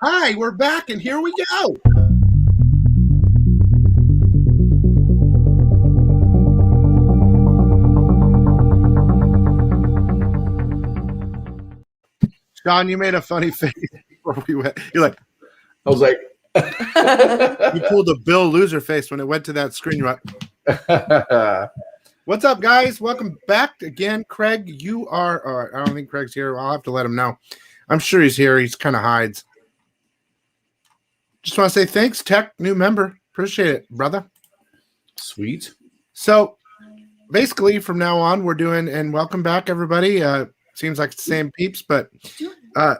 Hi, we're back, and here we go. Sean, you made a funny face before we went. You're like, I was like, you pulled a Bill loser face when it went to that screen. You're like, what's up, guys? Welcome back again. Craig, you are. I don't think Craig's here. I'll have to let him know. I'm sure he's here. He's kind of hides. Just want to say thanks, Tech, new member. Appreciate it, brother. Sweet. So basically, from now on, we're doing, and welcome back, everybody. Seems like it's the same peeps, but Trying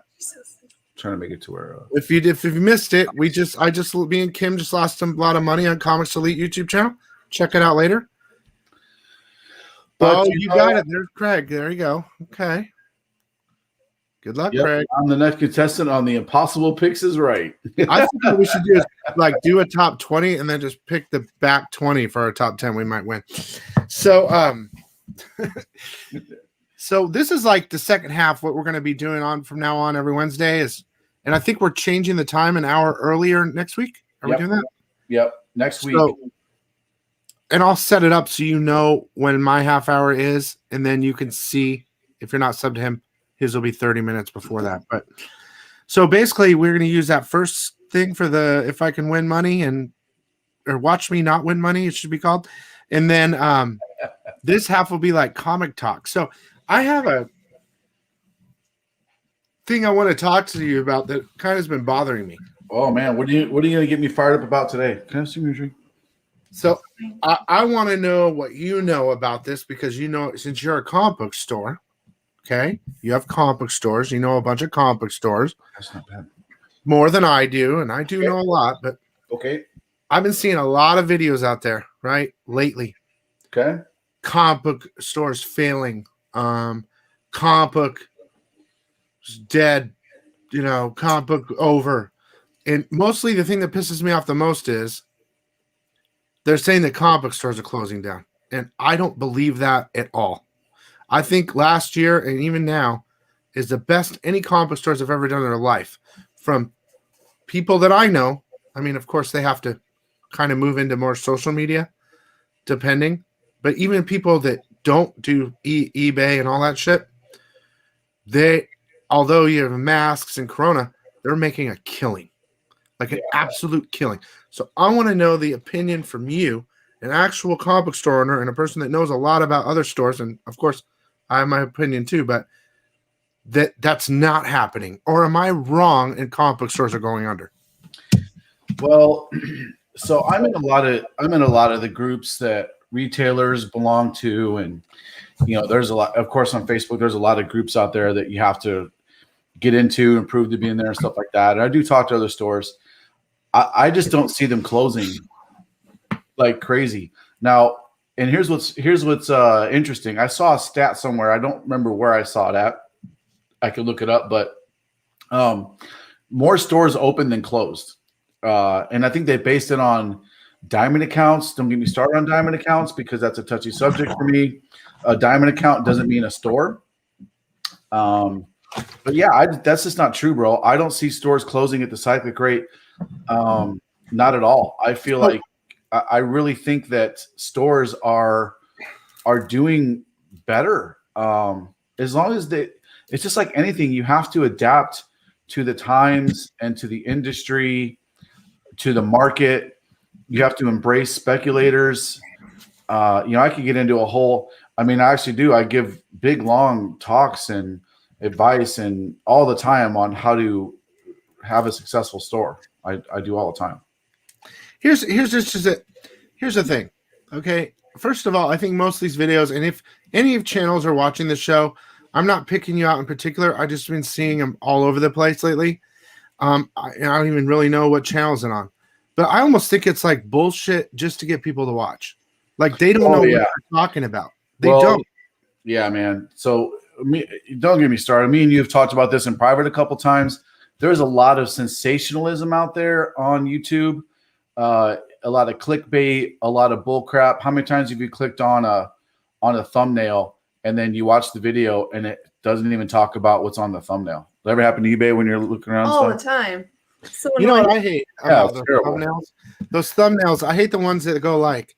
to make it to where if you missed it, me and Kim just lost a lot of money on Comics Elite YouTube channel. Check it out later. But you got it. There's Craig. There you go. Okay. Good luck, Craig. I'm the next contestant on the Impossible Picks is right. I think what we should do is do a top 20 and then just pick the back 20 for our top 10. We might win. So so this is like the second half. What we're going to be doing on from now on every Wednesday is, and I think we're changing the time an hour earlier next week. Are we doing that? Yep. Next week. And I'll set it up so you know when my half hour is, and then you can see if you're not subbed to him, his will be 30 minutes before that. But so basically, we're going to use that first thing for the if I can win money or watch me not win money, it should be called. And then this half will be like comic talk. So I have a thing I want to talk to you about that kind of has been bothering me. Oh man, what are you going to get me fired up about today? Can I see your drink? So I want to know what you know about this because you know since you're a comic book store. Okay, you have comic book stores. You know a bunch of comic book stores. That's not bad. More than I do, and I do know a lot. But I've been seeing a lot of videos out there, right, lately. Okay, comic book stores failing. Comic book dead. Comic book over. And mostly the thing that pisses me off the most is they're saying that comic book stores are closing down, and I don't believe that at all. I think last year and even now is the best any comic book stores have ever done in their life. From people that I know, I mean, of course, they have to kind of move into more social media, depending. But even people that don't do eBay and all that shit, although you have masks and Corona, they're making a killing, like an absolute killing. So I want to know the opinion from you, an actual comic book store owner and a person that knows a lot about other stores, and of course, I have my opinion too, but that's not happening. Or am I wrong and comic book stores are going under? Well, so I'm in a lot of the groups that retailers belong to, and there's a lot, of course, on Facebook, there's a lot of groups out there that you have to get into and prove to be in there and stuff like that. And I do talk to other stores. I just don't see them closing like crazy. Now, and here's what's interesting. I saw a stat somewhere. I don't remember where I saw it at. I could look it up, but more stores open than closed. And I think they based it on diamond accounts. Don't get me started on diamond accounts because that's a touchy subject for me. A diamond account doesn't mean a store. But yeah, that's just not true, bro. I don't see stores closing at the cyclic rate. Not at all. I feel like I really think that stores are doing better. As long as it's just like anything, you have to adapt to the times and to the industry, to the market. You have to embrace speculators. I could get into a whole, I actually do. I give big, long talks and advice and all the time on how to have a successful store. I do all the time. Here's the thing. Okay. First of all, I think most of these videos, and if any of channels are watching the show, I'm not picking you out in particular. I just been seeing them all over the place lately. I don't even really know what channels it on, but I almost think it's like bullshit just to get people to watch. Like they don't know what they're talking about. They don't. Yeah, man. So don't get me started. Me and you have talked about this in private a couple times. There's a lot of sensationalism out there on YouTube. A lot of clickbait, a lot of bull crap. How many times have you clicked on a thumbnail and then you watch the video and it doesn't even talk about what's on the thumbnail? Does that ever happen to eBay when you're looking around? All the time. So You know what annoying. I hate Yeah, about it's those terrible. thumbnails? Those thumbnails, I hate the ones that go like,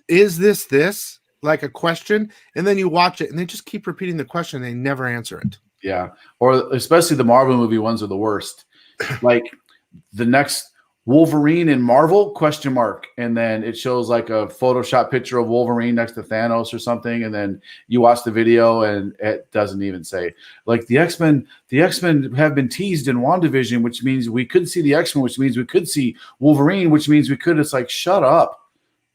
is this? Like a question, and then you watch it and they just keep repeating the question. They never answer it. Yeah. Or especially the Marvel movie ones are the worst. Like the next Wolverine in Marvel ? And then it shows like a Photoshop picture of Wolverine next to Thanos or something. And then you watch the video and it doesn't even say like the X-Men have been teased in WandaVision, which means we could see the X-Men, which means we could see Wolverine, which means we could. It's like, shut up.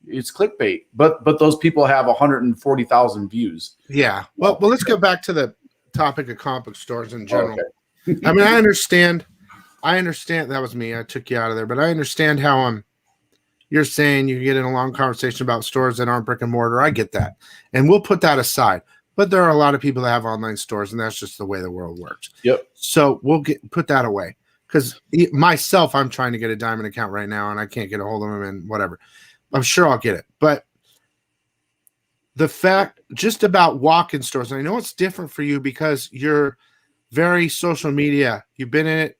It's clickbait, but those people have 140,000 views. Yeah. Well, let's go back to the topic of comic book stores in general. Okay. I mean, I understand that was me. I took you out of there, but I understand how you're saying you get in a long conversation about stores that aren't brick and mortar. I get that, and we'll put that aside. But there are a lot of people that have online stores, and that's just the way the world works. Yep. So we'll put that away because myself, I'm trying to get a Diamond account right now, and I can't get a hold of them and whatever. I'm sure I'll get it. But the fact just about walk-in stores, and I know it's different for you because you're very social media. You've been in it.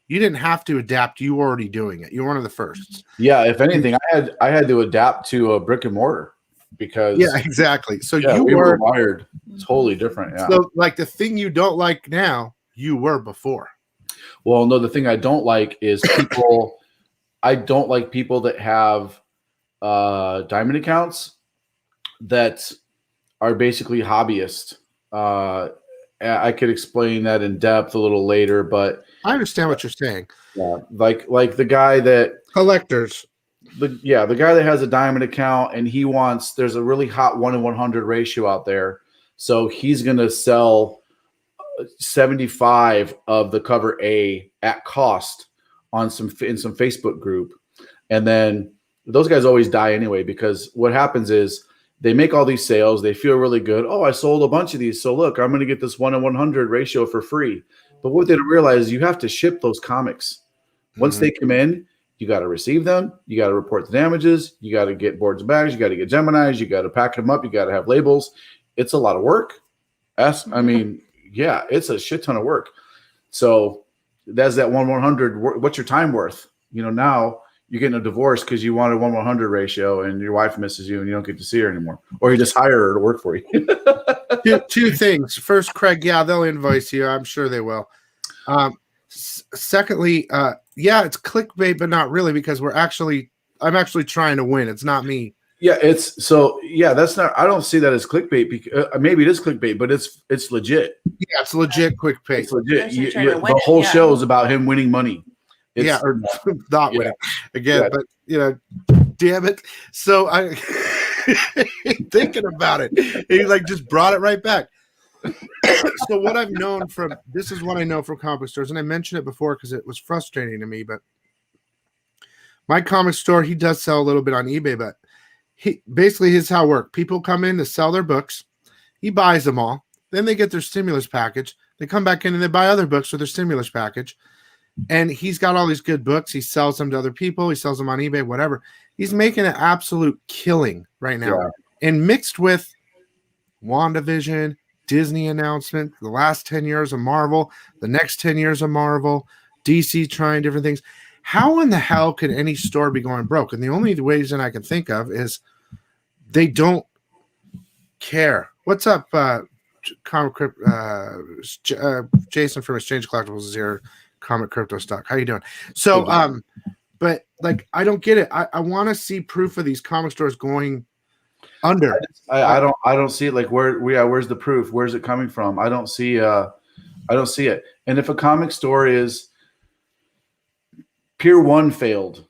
You didn't have to adapt. You were already doing it. You're one of the firsts. Yeah. If anything, I had to adapt to a brick and mortar because exactly. So we were wired totally different. Yeah. So like the thing you don't like now, you were before. Well, no, the thing I don't like is people. I don't like people that have Diamond accounts that are basically hobbyists. I could explain that in depth a little later, but I understand what you're saying. Yeah, like the guy that collectors. The guy that has a Diamond account and there's a really hot 1 in 100 ratio out there, so he's gonna sell 75 of the cover A at cost in some Facebook group, and then those guys always die anyway because what happens is they make all these sales. They feel really good. Oh, I sold a bunch of these. So look, I'm going to get this 1 in 100 ratio for free. But what they don't realize is you have to ship those comics. Once they come in, you got to receive them. You got to report the damages. You got to get boards and bags. You got to get Geminis. You got to pack them up. You got to have labels. It's a lot of work. I mean, yeah, it's a shit ton of work. So that's that 1 in 100. What's your time worth? Now you're getting a divorce because you wanted 1 in 100 ratio and your wife misses you and you don't get to see her anymore. Or you just hire her to work for you. Two things. First, Craig, yeah, they'll invoice you. I'm sure they will. Secondly, it's clickbait, but not really because I'm actually trying to win. It's not me. Yeah, that's not. I don't see that as clickbait. Because maybe it is clickbait, but it's legit. Yeah, it's legit clickbait. It's legit. The whole show is about him winning money. Or not winning again. But damn it. So I thinking about it. He just brought it right back. So what I've known this is what I know from comic book stores, and I mentioned it before because it was frustrating to me, but my comic store, he does sell a little bit on eBay, but here's how it works. People come in to sell their books. He buys them all. Then they get their stimulus package. They come back in and they buy other books with their stimulus package. And he's got all these good books. He sells them to other people. He sells them on eBay, whatever. He's making an absolute killing right now. Yeah. And mixed with WandaVision, Disney announcement, the last 10 years of Marvel, the next 10 years of Marvel, DC trying different things. How in the hell can any store be going broke? And the only reason I can think of is they don't care. What's up, Jason from Exchange Collectibles is here. Comic Crypto Stock. How you doing? So, but I don't get it. I want to see proof of these comic stores going under. I don't see it. Where's the proof? Where's it coming from? I don't see it. And if a comic store is Pier 1 failed,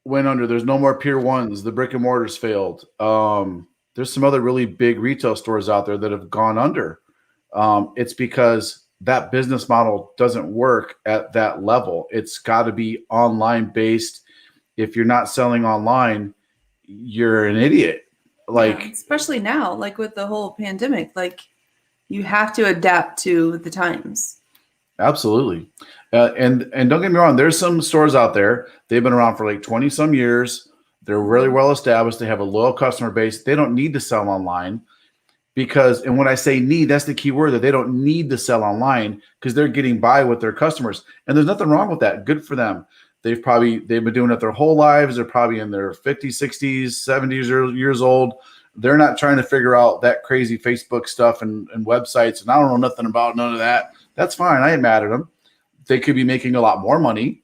went under, there's no more Pier 1s. The brick and mortars failed. There's some other really big retail stores out there that have gone under. It's because that business model doesn't work at that level. It's got to be online based. If you're not selling online, you're an idiot. Especially now, with the whole pandemic, you have to adapt to the times. Absolutely. And don't get me wrong, there's some stores out there. They've been around for 20 some years. They're really well established. They have a loyal customer base. They don't need to sell online. because, and when I say need, that's the key word, that they don't need to sell online because they're getting by with their customers. And there's nothing wrong with that. Good for them. They've been doing it their whole lives. They're probably in their 50s, 60s, 70s years old. They're not trying to figure out that crazy Facebook stuff and websites. And I don't know nothing about none of that. That's fine. I ain't mad at them. They could be making a lot more money,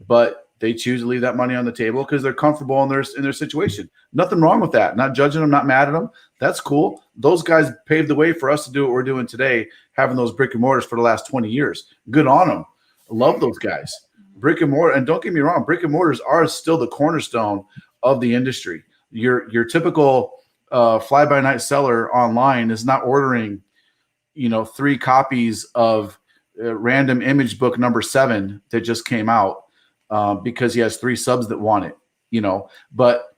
but they choose to leave that money on the table because they're comfortable in their situation. Nothing wrong with that. Not judging them, not mad at them. That's cool. Those guys paved the way for us to do what we're doing today, having those brick and mortars for the last 20 years. Good on them. I love those guys. Brick and mortar, and don't get me wrong, brick and mortars are still the cornerstone of the industry. Your typical fly-by-night seller online is not ordering, 3 copies of Random Image Book number 7 that just came out because he has 3 subs that want it, But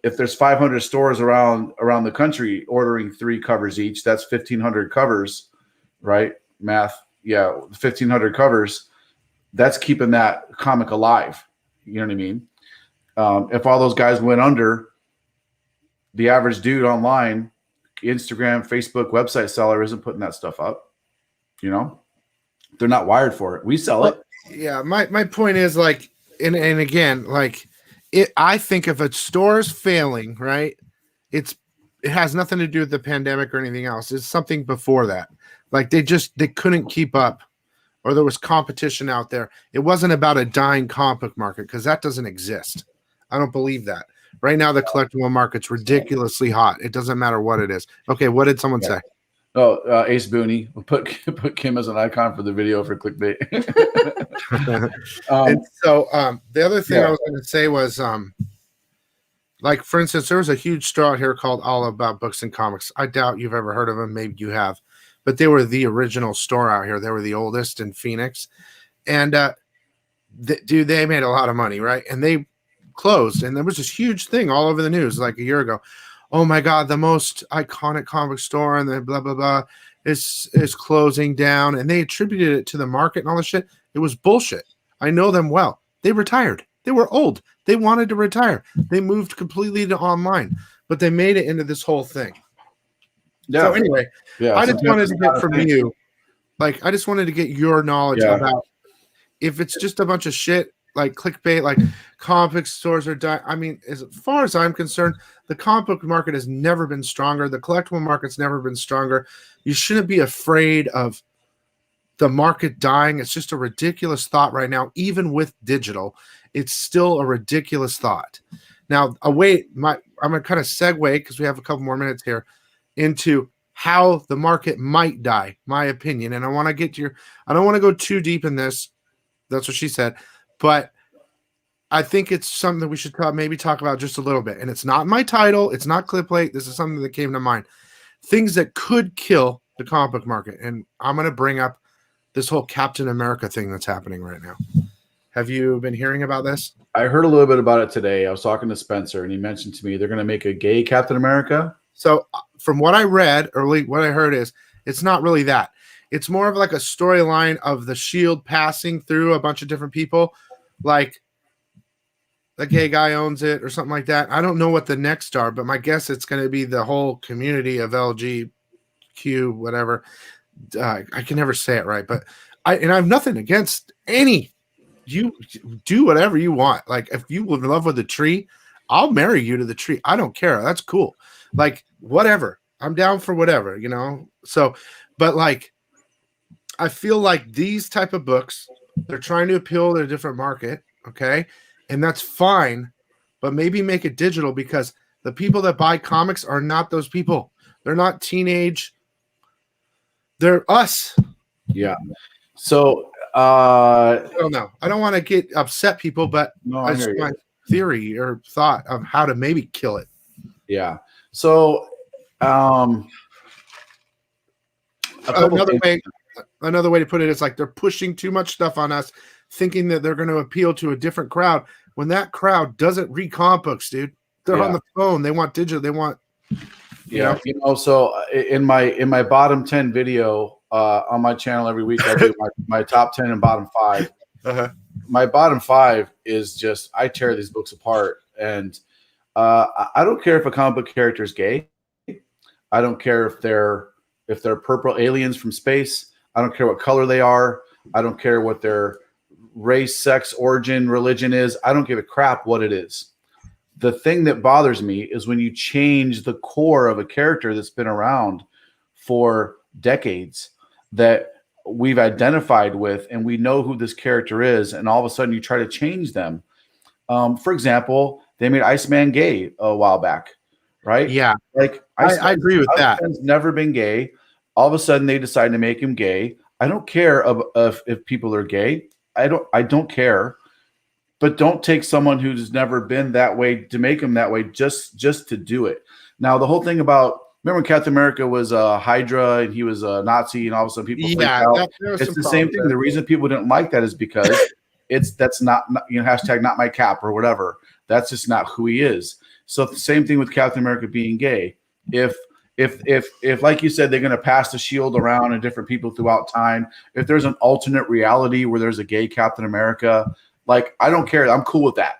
if there's 500 stores around the country ordering 3 covers each, that's 1,500 covers, right? Math, yeah, 1,500 covers. That's keeping that comic alive. You know what I mean? If all those guys went under, the average dude online, Instagram, Facebook, website seller isn't putting that stuff up. They're not wired for it. We sell it. Yeah, my point is like, and again, like I think if a store is failing, right, it has nothing to do with the pandemic or anything else. It's something before that. Like they couldn't keep up, or there was competition out there. It wasn't about a dying comic book market because that doesn't exist. I don't believe that. Right now, the collectible market's ridiculously hot. It doesn't matter what it is. Okay, what did someone say? Oh, Ace Booney. We'll put Kim as an icon for the video for clickbait. And so the other thing I was going to say was, like, for instance, there was a huge store out here called All About Books and Comics. I doubt you've ever heard of them. Maybe you have. But they were the original store out here. They were the oldest in Phoenix. And, dude, they made a lot of money, right? And they closed. And there was this huge thing all over the news like a year ago. Oh my God, the most iconic comic store and the blah, blah, blah is closing down. And they attributed it to the market and all this shit. It was bullshit. I know them well. They retired. They were old. They wanted to retire. They moved completely to online, but they made it into this whole thing. Yeah. So anyway, I just wanted to get from you, like, I just wanted to get your knowledge about if it's just a bunch of shit, like clickbait, like comic book stores are dying. I mean, as far as I'm concerned, the comic book market has never been stronger. The collectible market's never been stronger. You shouldn't be afraid of the market dying. It's just a ridiculous thought right now. Even with digital, it's still a ridiculous thought. Now, I'm going to kind of segue, because we have a couple more minutes here, into how the market might die, my opinion. And I want to get to I don't want to go too deep in this. That's what she said. But I think it's something that we should maybe talk about just a little bit. And it's not my title. It's not clickbait. This is something that came to mind. Things that could kill the comic book market. And I'm going to bring up this whole Captain America thing that's happening right now. Have you been hearing about this? I heard a little bit about it today. I was talking to Spencer, and he mentioned to me they're going to make a gay Captain America. So from what I read, or what I heard is, it's not really that. It's more of like a storyline of the shield passing through a bunch of different people. Like the gay guy owns it or something like that. I don't know what the next are, but my guess it's going to be the whole community of LGQ, whatever. I can never say it right, but I have nothing against any. You do whatever you want. Like if you would love with a tree, I'll marry you to the tree. I don't care. That's cool. Like whatever. I'm down for whatever, So, but like, I feel like these type of books, they're trying to appeal to a different market. Okay. And that's fine, but maybe make it digital, because the people that buy comics are not those people. They're not teenage. They're us. Yeah. So, I don't know. I don't want to get upset people, but no, just my theory or thought of how to maybe kill it. Yeah. So, another way to put it is like they're pushing too much stuff on us, thinking that they're going to appeal to a different crowd, when that crowd doesn't read comic books, dude. They're on the phone. They want digital. They want, So in my bottom 10 video on my channel every week, I do my top 10 and bottom 5. Uh-huh. My bottom 5 is just, I tear these books apart, and I don't care if a comic book character is gay. I don't care if they're purple aliens from space. I don't care what color they are. I don't care what their race, sex, origin, religion is. I don't give a crap what it is. The thing that bothers me is when you change the core of a character that's been around for decades, that we've identified with, and we know who this character is, and all of a sudden you try to change them. For example, they made Iceman gay a while back, right? Yeah, like I agree with that. Iceman's never been gay. All of a sudden they decide to make him gay. I don't care if people are gay. I don't care. But don't take someone who's never been that way to make him that way just to do it. Now, the whole thing about, remember when Captain America was a Hydra and he was a Nazi and all of a sudden people freaked out? It's the same thing. The reason people didn't like that is because that's not, hashtag not my cap or whatever. That's just not who he is. So the same thing with Captain America being gay. If like you said, they're going to pass the shield around and different people throughout time, if there's an alternate reality where there's a gay Captain America, like, I don't care. I'm cool with that.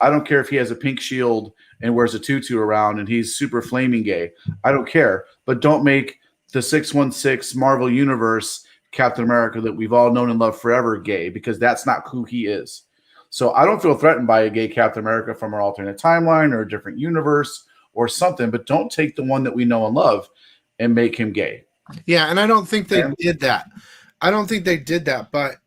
I don't care if he has a pink shield and wears a tutu around and he's super flaming gay. I don't care. But don't make the 616 Marvel Universe Captain America that we've all known and loved forever gay, because that's not who he is. So I don't feel threatened by a gay Captain America from our alternate timeline or a different universe or something, but don't take the one that we know and love and make him gay. Yeah, and I don't think they did that. But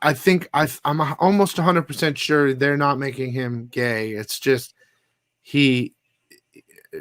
I think I'm almost 100% sure they're not making him gay. It's just he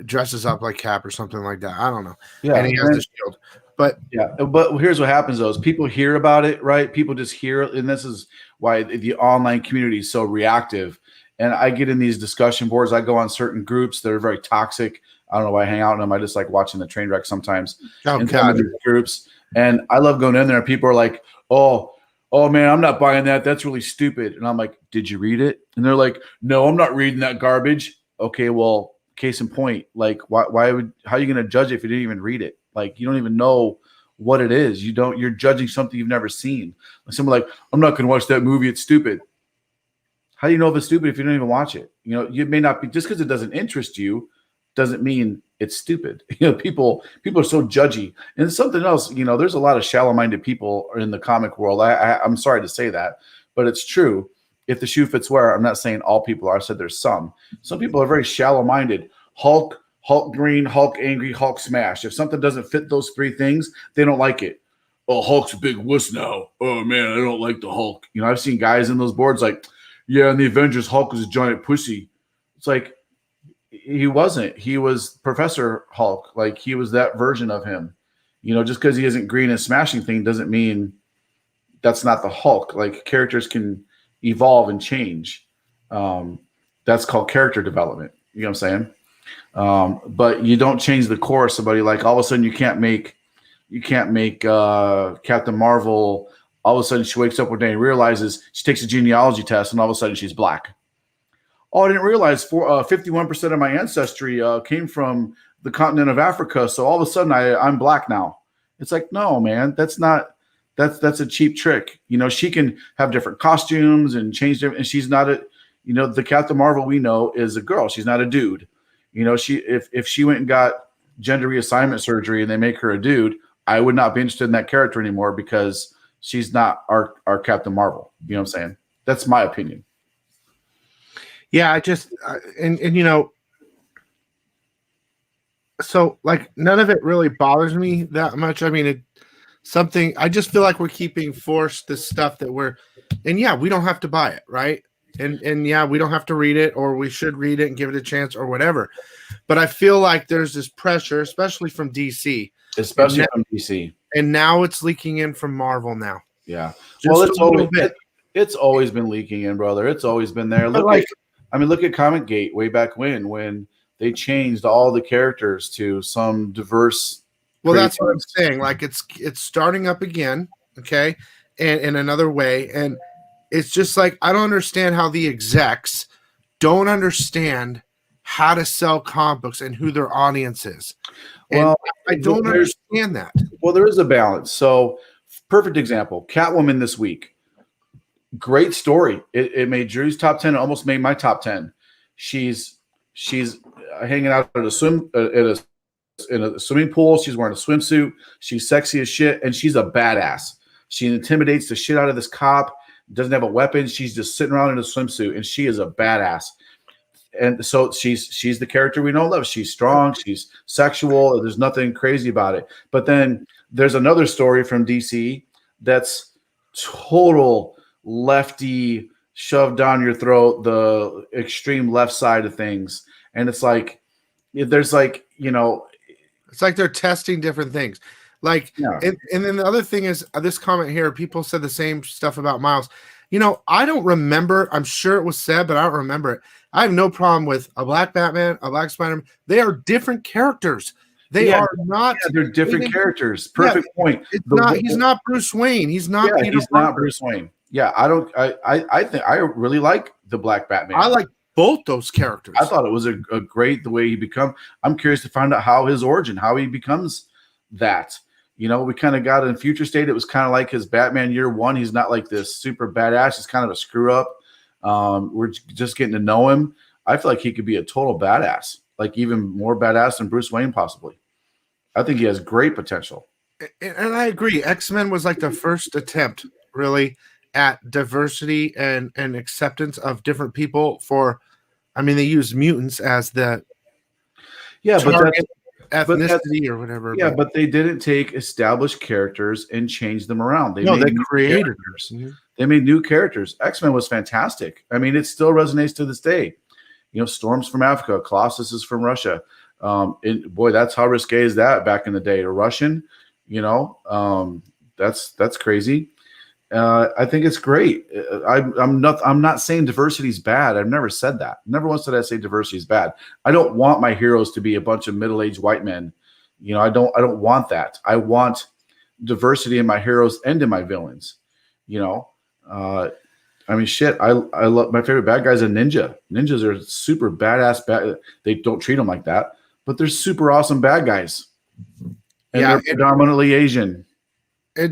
dresses up like Cap or something like that. I don't know. Yeah, and he has the shield. But here's what happens though: is people hear about it, right? People just hear it, and this is why the online community is so reactive. And I get in these discussion boards. I go on certain groups that are very toxic. I don't know why I hang out in them. I just like watching the train wreck sometimes. In some of these groups, and I love going in there. And people are like, oh man, I'm not buying that. That's really stupid. And I'm like, did you read it? And they're like, no, I'm not reading that garbage. Okay, well, case in point, like, how are you going to judge it if you didn't even read it? Like, you don't even know what it is. You're judging something you've never seen. Like, someone like, I'm not going to watch that movie. It's stupid. How do you know if it's stupid if you don't even watch it? You may not be, just because it doesn't interest you doesn't mean it's stupid. People are so judgy. And something else, there's a lot of shallow-minded people in the comic world. I'm sorry to say that, but it's true. If the shoe fits where, I'm not saying all people are. I said there's some. Some people are very shallow-minded. Hulk green, Hulk angry, Hulk smash. If something doesn't fit those three things, they don't like it. Oh, Hulk's a big wuss now. Oh man, I don't like the Hulk. I've seen guys in those boards like, yeah, in the Avengers, Hulk was a giant pussy. It's like, he wasn't. He was Professor Hulk. Like, he was that version of him. Just because he isn't green and smashing thing doesn't mean that's not the Hulk. Like, characters can evolve and change. That's called character development. You know what I'm saying? But you don't change the core of somebody. Like, all of a sudden you can't make Captain Marvel. All of a sudden she wakes up one day and realizes, she takes a genealogy test and all of a sudden she's black. Oh, I didn't realize 51% of my ancestry came from the continent of Africa. So all of a sudden I'm black now. It's like, no, man, that's a cheap trick. She can have different costumes and change different, and she's not the Captain Marvel we know is a girl. She's not a dude. If she went and got gender reassignment surgery and they make her a dude, I would not be interested in that character anymore because she's not our Captain Marvel. You know what I'm saying? That's my opinion. Yeah, I just so like none of it really bothers me that much. I mean, I just feel like we're keeping forced the stuff that we don't have to buy it, right? And yeah, we don't have to read it, or we should read it and give it a chance or whatever. But I feel like there's this pressure, especially from DC. And now it's leaking in from Marvel now. Yeah. Well, it's always been leaking in, brother. It's always been there. Look at Comic Gate way back when they changed all the characters to some diverse. Well, that's what I'm saying. Like, it's starting up again, okay, and in another way, and it's just like, I don't understand how the execs don't understand how to sell comic books and who their audience is. And I don't understand that. Well, there is a balance. So, perfect example: Catwoman this week. Great story. It made Drew's top 10. It almost made my top 10. She's hanging out at a in a swimming pool. She's wearing a swimsuit. She's sexy as shit, and she's a badass. She intimidates the shit out of this cop. Doesn't have a weapon. She's just sitting around in a swimsuit, and she is a badass. And so she's the character we know and love. She's strong. She's sexual. There's nothing crazy about it. But then there's another story from DC that's total lefty, shoved down your throat, the extreme left side of things. And it's like, there's like, it's like they're testing different things. Like, Yeah. and then the other thing is this comment here, people said the same stuff about Miles. I don't remember. I'm sure it was said, but I don't remember it. I have no problem with a black Batman, a black Spider-Man. They are different characters. They are not. Yeah, they're different characters. Perfect point. He's not Bruce Wayne. He's not. Yeah, he's not Bruce Wayne. Yeah, I think I really like the Black Batman. I like both those characters. I thought it was a great the way he become. I'm curious to find out how his origin, how he becomes that. We kind of got in Future State. It was kind of like his Batman Year One. He's not like this super badass. He's kind of a screw up. We're just getting to know him. I feel like he could be a total badass, like even more badass than Bruce Wayne possibly. I think he has great potential. And I agree. X-Men was like the first attempt really at diversity and acceptance of different people they use mutants as the target ethnicity or whatever. Yeah, but they didn't take established characters and change them around. They created characters. Mm-hmm. They made new characters. X-Men was fantastic. It still resonates to this day. Storm's from Africa, Colossus is from Russia. Boy, that's how risque is that back in the day. A Russian, that's crazy. I think it's great. I'm not saying diversity is bad. I've never said that. Never once did I say diversity is bad. I don't want my heroes to be a bunch of middle-aged white men. I don't want that. I want diversity in my heroes and in my villains. Shit. I love my favorite bad guy's a ninja. Ninjas are super badass. They don't treat them like that, but they're super awesome bad guys. And they're predominantly Asian.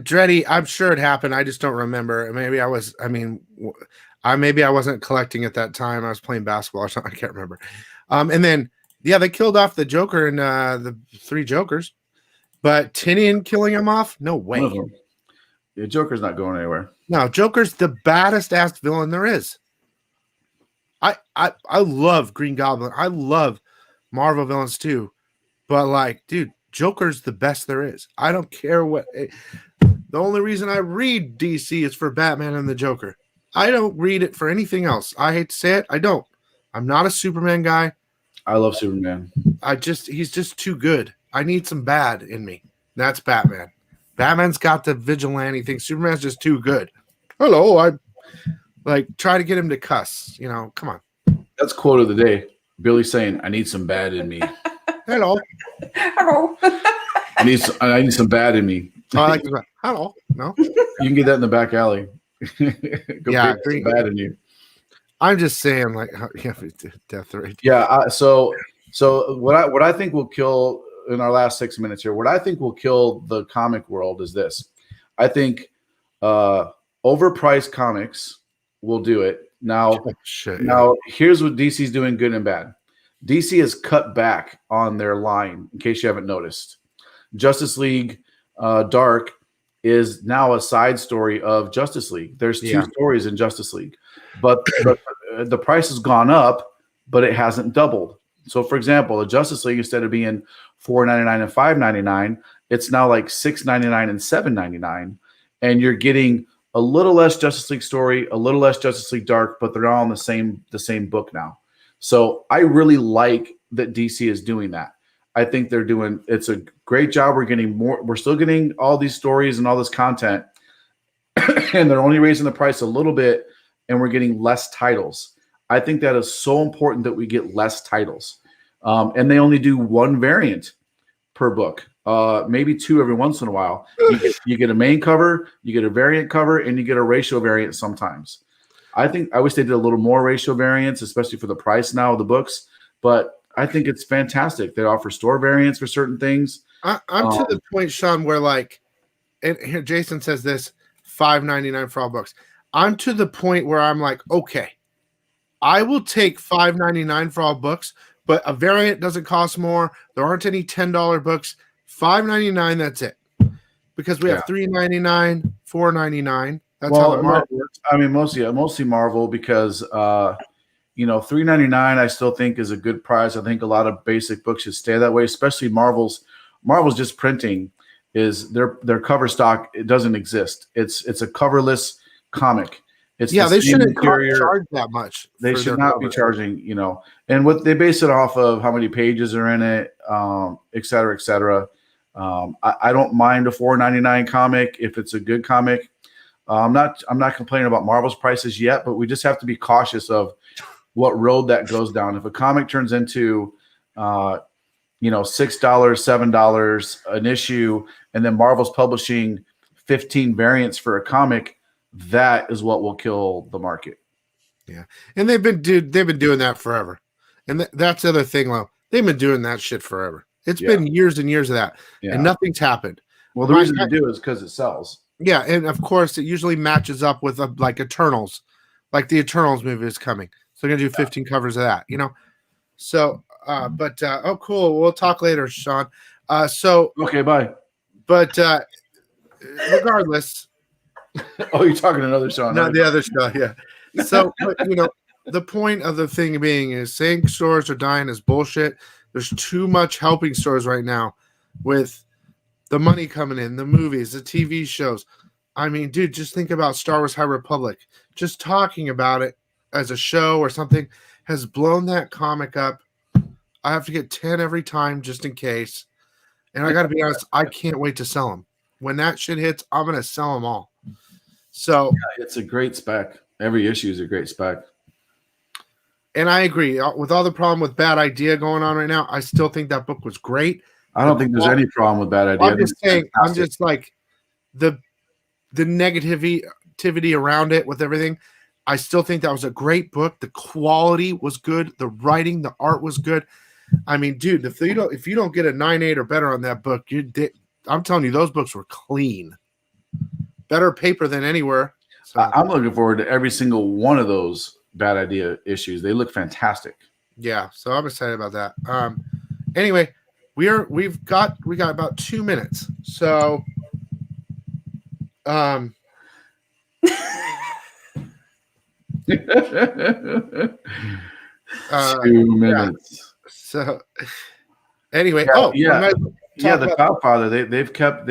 Dreddy, I'm sure it happened. I just don't remember. Maybe I was. Maybe I wasn't collecting at that time. I was playing basketball or something. I can't remember. And then they killed off the Joker and the three Jokers, but Tinian killing him off? No way. The Joker's not going anywhere. No, Joker's the baddest ass villain there is. I love Green Goblin. I love Marvel villains too, but dude, Joker's the best there is. I don't care what. The only reason I read DC is for Batman and the Joker. I don't read it for anything else. I hate to say it. I don't. I'm not a Superman guy. I love Superman. He's just too good. I need some bad in me. That's Batman. Batman's got the vigilante thing. Superman's just too good. Hello, I try to get him to cuss. Come on. That's quote of the day. Billy saying, "I need some bad in me." Hello. I need some bad in me. Oh, I like this. Hello. No. You can get that in the back alley. Yeah, some bad in you. I'm just saying, death rate. Yeah. So what I think will kill in our last 6 minutes here, what I think will kill the comic world is this. I think overpriced comics will do it. Now, here's what DC's doing good and bad. DC has cut back on their line, in case you haven't noticed. Justice League Dark is now a side story of Justice League. There's two stories in Justice League, but the price has gone up, but it hasn't doubled. So, for example, the Justice League, instead of being $4.99 and $5.99, it's now like $6.99 and $7.99, and you're getting a little less Justice League story, a little less Justice League Dark, but they're all in the same book now. So I really like that DC is doing that. I think it's a great job. We're still getting all these stories and all this content, and they're only raising the price a little bit, and we're getting less titles. I think that is so important that we get less titles. And they only do one variant per book, maybe two every once in a while. You get a main cover, you get a variant cover, and you get a ratio variant sometimes. I wish they did a little more ratio variants, especially for the price now of the books. But I think it's fantastic. They offer store variants for certain things. I'm to the point, Sean, where and here Jason says this, $5.99 for all books. I'm to the point where I'm like, okay, I will take $5.99 for all books, but a variant doesn't cost more. There aren't any $10 books. $5.99. That's it. Because we have $3.99, $4.99. That's how the Marvel works. I mean, mostly Marvel because $3.99 I still think is a good price. I think a lot of basic books should stay that way, especially Marvel's just printing is their cover stock. It doesn't exist. It's a coverless comic. It's they shouldn't charge that much. They should not be charging, and what they base it off of how many pages are in it, et cetera, et cetera. I don't mind a $4.99 comic if it's a good comic. I'm not complaining about Marvel's prices yet, but we just have to be cautious of what road that goes down. If a comic turns into $6, $7 an issue, and then Marvel's publishing 15 variants for a comic, that is what will kill the market. Yeah, and they've been doing that forever, and that's the other thing. Though they've been doing that shit forever. It's been years and years of that, and nothing's happened. Well, the reason they do is because it sells. Yeah, and of course, it usually matches up with like Eternals, like the Eternals movie is coming. So they're gonna do 15 covers of that, So, cool. We'll talk later, Sean. Okay, bye. But regardless, you're talking to another Sean. Not the other Sean, yeah. So, the point of the thing being is saying stores are dying is bullshit. There's too much helping stores right now with the money coming in, the movies, the TV shows. I mean, dude, just think about Star Wars High Republic. Just talking about it as a show or something has blown that comic up. I have to get 10 every time just in case. And I got to be honest, I can't wait to sell them. When that shit hits, I'm going to sell them all. So it's a great spec. Every issue is a great spec. And I agree. With all the problem with Bad Idea going on right now, I still think that book was great. I don't think there's any problem with Bad Idea. I'm just saying, I'm just like the negativity around it with everything. I still think that was a great book. The quality was good. The writing, the art was good. I mean, dude, if you don't get a 9.8 or better on that book, I'm telling you, those books were clean. Better paper than anywhere. So, I'm looking forward to every single one of those Bad Idea issues. They look fantastic. Yeah, so I'm excited about that. Anyway, we've got about 2 minutes. So 2 minutes. Yeah. So anyway, the Godfather. They've kept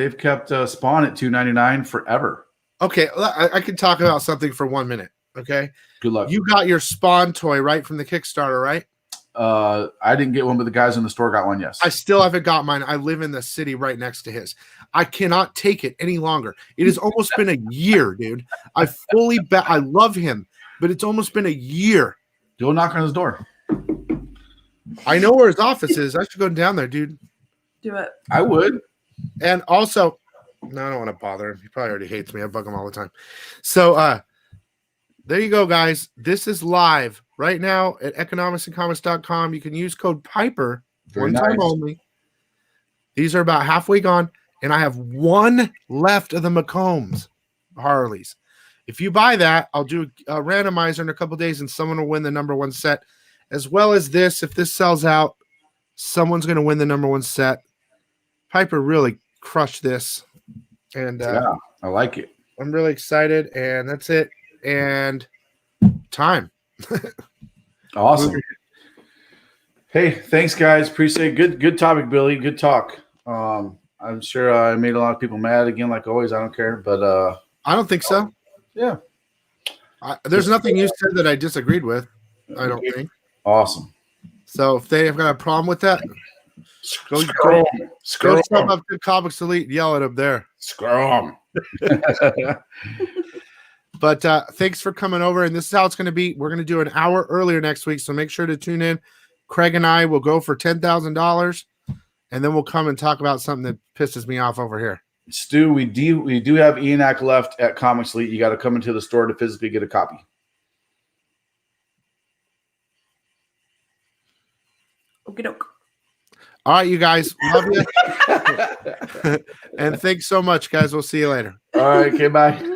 Spawn at $2.99 forever. Okay, I can talk about something for 1 minute. Okay, good luck. You got your Spawn toy right from the Kickstarter, right? I didn't get one, but the guys in the store got one. Yes, I still haven't got mine. I live in the city right next to his. I cannot take it any longer. It has almost been a year, dude. I love him, but it's almost been a year. Go knock on his door. I know where his office is. I should go down there, dude. Do it. I would. And also, no, I don't want to bother him. He probably already hates me. I bug him all the time. So there you go, guys. This is live right now at economicsandcomics.com. You can use code Piper time only. These are about halfway gone, and I have one left of the McCombs Harleys. If you buy that, I'll do a randomizer in a couple days, and someone will win the number one set. As well as this, if this sells out, someone's going to win the number one set. Piper really crushed this. And I like it. I'm really excited, and that's it. And time. Awesome. Hey, thanks, guys. Appreciate it. Good topic, Billy. Good talk. I'm sure I made a lot of people mad again, like always. I don't care, but I don't think so. Yeah. There's nothing you said that I disagreed with. I don't think. Awesome. So if they have got a problem with that, go step up to Comics Elite and yell at them there. Scrum. But thanks for coming over. And this is how it's going to be. We're going to do an hour earlier next week, so make sure to tune in. Craig and I will go for $10,000, and then we'll come and talk about something that pisses me off over here. Stu, we do have Enoch left at Comics Elite. You got to come into the store to physically get a copy. Okie doke. All right, you guys. Love you. And thanks so much, guys. We'll see you later. All right. Okay, bye.